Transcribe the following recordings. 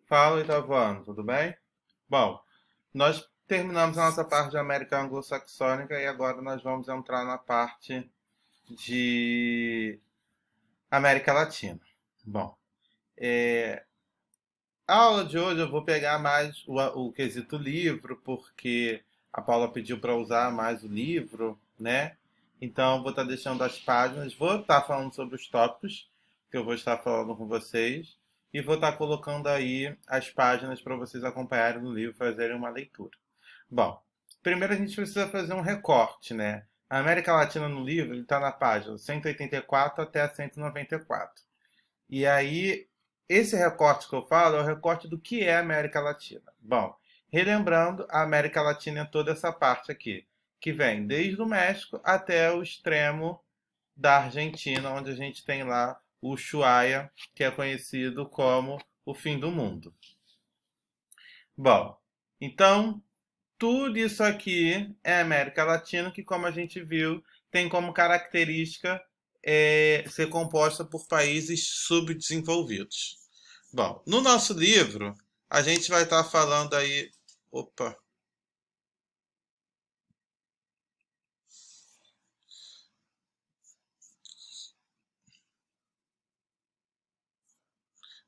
Fala, Itavano, tudo bem? Bom, nós terminamos a nossa parte de América Anglo-Saxônica e agora nós vamos entrar na parte de América Latina. Bom, a aula de hoje eu vou pegar mais o quesito livro, porque a Paula pediu para usar mais o livro, né? Então, vou estar deixando as páginas, vou estar falando sobre os tópicos que eu vou estar falando com vocês e vou estar colocando aí as páginas para vocês acompanharem no livro, fazerem uma leitura. Bom, primeiro a gente precisa fazer um recorte, né? A América Latina no livro está na página 184 até a 194. E aí, esse recorte que eu falo é o recorte do que é a América Latina. Bom, relembrando, a América Latina é toda essa parte aqui, que vem desde o México até o extremo da Argentina, onde a gente tem lá o Ushuaia, que é conhecido como o fim do mundo. Bom, então, tudo isso aqui é América Latina, que, como a gente viu, tem como característica ser composta por países subdesenvolvidos. Bom, no nosso livro, a gente vai estar falando aí. Opa,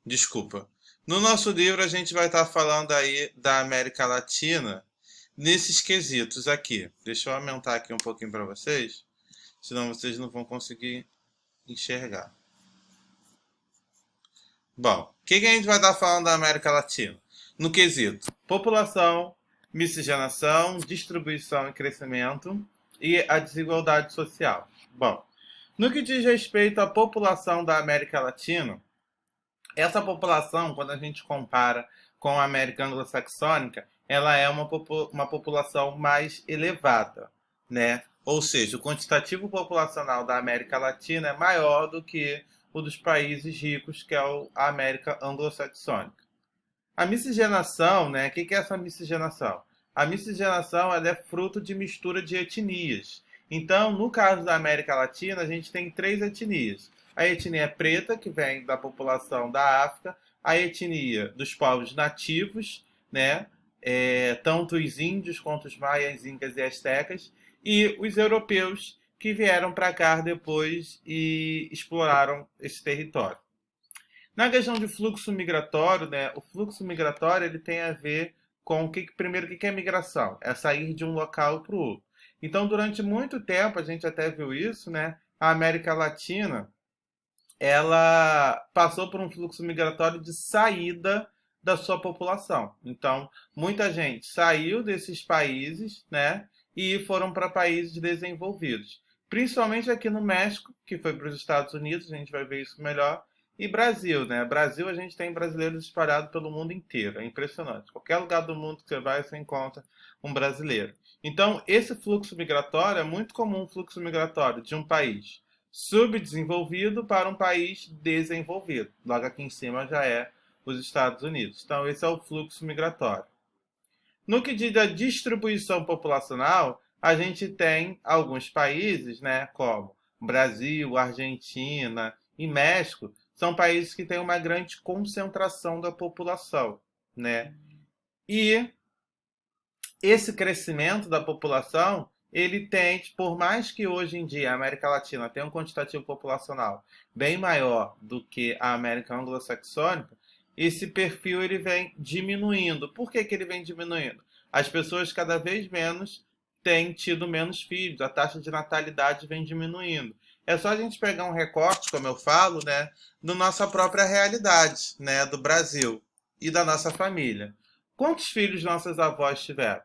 desculpa. No nosso livro, a gente vai estar falando aí da América Latina nesses quesitos aqui. Deixa eu aumentar aqui um pouquinho para vocês, senão vocês não vão conseguir enxergar. Bom, o que a gente vai estar falando da América Latina? No quesito população, miscigenação, distribuição e crescimento e a desigualdade social. Bom, no que diz respeito à população da América Latina, essa população, quando a gente compara com a América Anglo-Saxônica, ela é uma população mais elevada, né? Ou seja, o quantitativo populacional da América Latina é maior do que o dos países ricos, que é a América Anglo-Saxônica. A miscigenação, né? O que é essa miscigenação? A miscigenação ela é fruto de mistura de etnias. Então, no caso da América Latina, a gente tem três etnias. A etnia preta, que vem da população da África, a etnia dos povos nativos, né? Tanto os índios quanto os maias, incas e astecas, e os europeus que vieram para cá depois e exploraram esse território. Na questão de fluxo migratório, né, o fluxo migratório ele tem a ver com primeiro o que é migração? É sair de um local para o outro. Então, durante muito tempo, a gente até viu isso, né? A América Latina, ela passou por um fluxo migratório de saída da sua população. Então, muita gente saiu desses países, né, e foram para países desenvolvidos. Principalmente aqui no México, que foi para os Estados Unidos, a gente vai ver isso melhor, e Brasil, né? Brasil a gente tem brasileiros espalhados pelo mundo inteiro, é impressionante. Qualquer lugar do mundo que você vai, você encontra um brasileiro. Então, esse fluxo migratório é muito comum, o fluxo migratório de um país subdesenvolvido para um país desenvolvido. Logo aqui em cima já é os Estados Unidos. Então, esse é o fluxo migratório. No que diz a distribuição populacional, a gente tem alguns países, né, como Brasil, Argentina e México, são países que têm uma grande concentração da população, né? E esse crescimento da população, ele tende, por mais que hoje em dia a América Latina tenha um quantitativo populacional bem maior do que a América Anglo-Saxônica, esse perfil ele vem diminuindo. Por que ele vem diminuindo? As pessoas cada vez menos têm tido menos filhos, a taxa de natalidade vem diminuindo. É só a gente pegar um recorte, como eu falo, né, da nossa própria realidade, né, do Brasil e da nossa família. Quantos filhos nossas avós tiveram?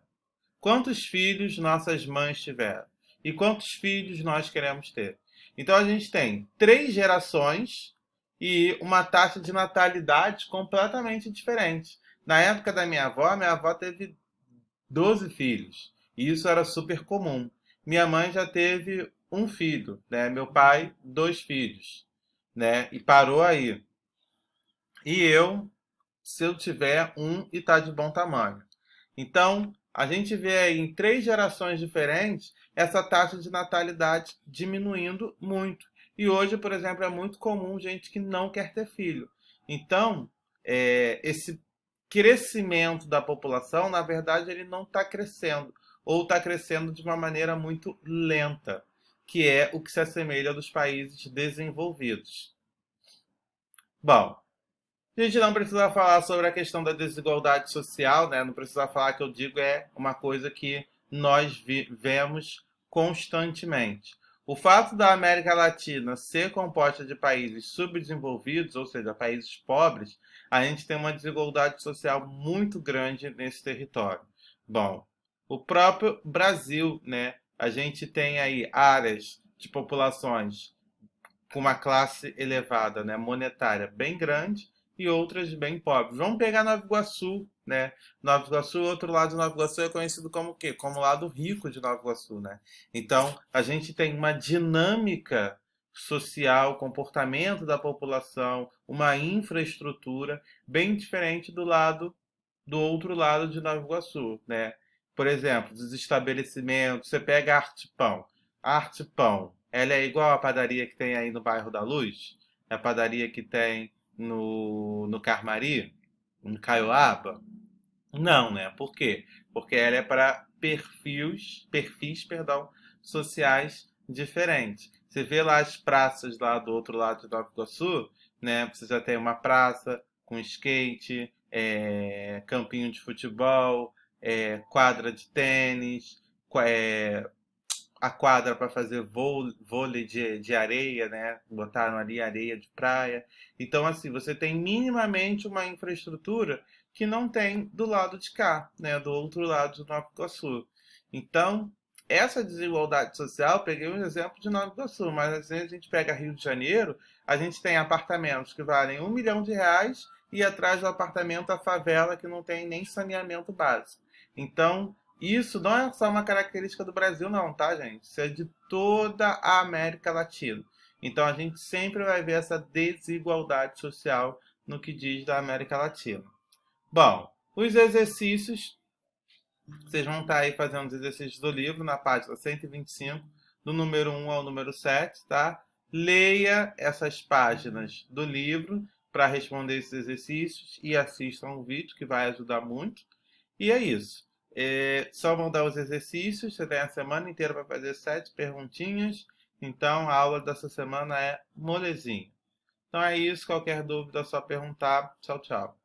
Quantos filhos nossas mães tiveram? E quantos filhos nós queremos ter? Então a gente tem três gerações e uma taxa de natalidade completamente diferente. Na época da minha avó teve 12 filhos. E isso era super comum. Minha mãe já teve um filho, né? Meu pai, dois filhos, né? E parou aí. E eu, se eu tiver um e tá de bom tamanho. Então, a gente vê aí em três gerações diferentes essa taxa de natalidade diminuindo muito. E hoje, por exemplo, é muito comum gente que não quer ter filho. Então, esse crescimento da população, na verdade, ele não está crescendo, ou está crescendo de uma maneira muito lenta, que é o que se assemelha dos países desenvolvidos. Bom, a gente não precisa falar sobre a questão da desigualdade social, né? Não precisa falar que eu digo é uma coisa que nós vemos constantemente. O fato da América Latina ser composta de países subdesenvolvidos, ou seja, países pobres, a gente tem uma desigualdade social muito grande nesse território. Bom, o próprio Brasil, né? A gente tem aí áreas de populações com uma classe elevada, né, monetária bem grande e outras bem pobres. Vamos pegar Nova Iguaçu, né? Nova Iguaçu, outro lado de Nova Iguaçu é conhecido como o quê? Como o lado rico de Nova Iguaçu, né? Então, a gente tem uma dinâmica social, comportamento da população, uma infraestrutura bem diferente do outro lado de Nova Iguaçu, né? Por exemplo, dos estabelecimentos, você pega a Arte Pão. A Arte Pão, ela é igual à padaria que tem aí no bairro da Luz? É a padaria que tem no Carmari? No Caioaba? Não, né? Por quê? Porque ela é para perdão, sociais diferentes. Você vê lá as praças lá do outro lado de Nova Iguaçu, né? Você já tem uma praça com skate, campinho de futebol, quadra de tênis, a quadra para fazer vôlei de areia, né? Botaram ali areia de praia. Então, assim, você tem minimamente uma infraestrutura que não tem do lado de cá, né? Do outro lado do Nova Iguaçu. Então, essa desigualdade social, peguei um exemplo de Nova Iguaçu, mas às vezes a gente pega Rio de Janeiro, a gente tem apartamentos que valem R$ 1 milhão e atrás do apartamento a favela que não tem nem saneamento básico. Então, isso não é só uma característica do Brasil, não, tá, gente? Isso é de toda a América Latina. Então a gente sempre vai ver essa desigualdade social no que diz da América Latina. Bom, os exercícios, vocês vão estar aí fazendo os exercícios do livro na página 125, do número 1 ao número 7, tá? Leia essas páginas do livro para responder esses exercícios e assistam o vídeo, que vai ajudar muito. E é isso. Só vão dar os exercícios. Você tem a semana inteira para fazer 7 perguntinhas. Então, a aula dessa semana é molezinha. Então é isso. Qualquer dúvida é só perguntar. Tchau, tchau.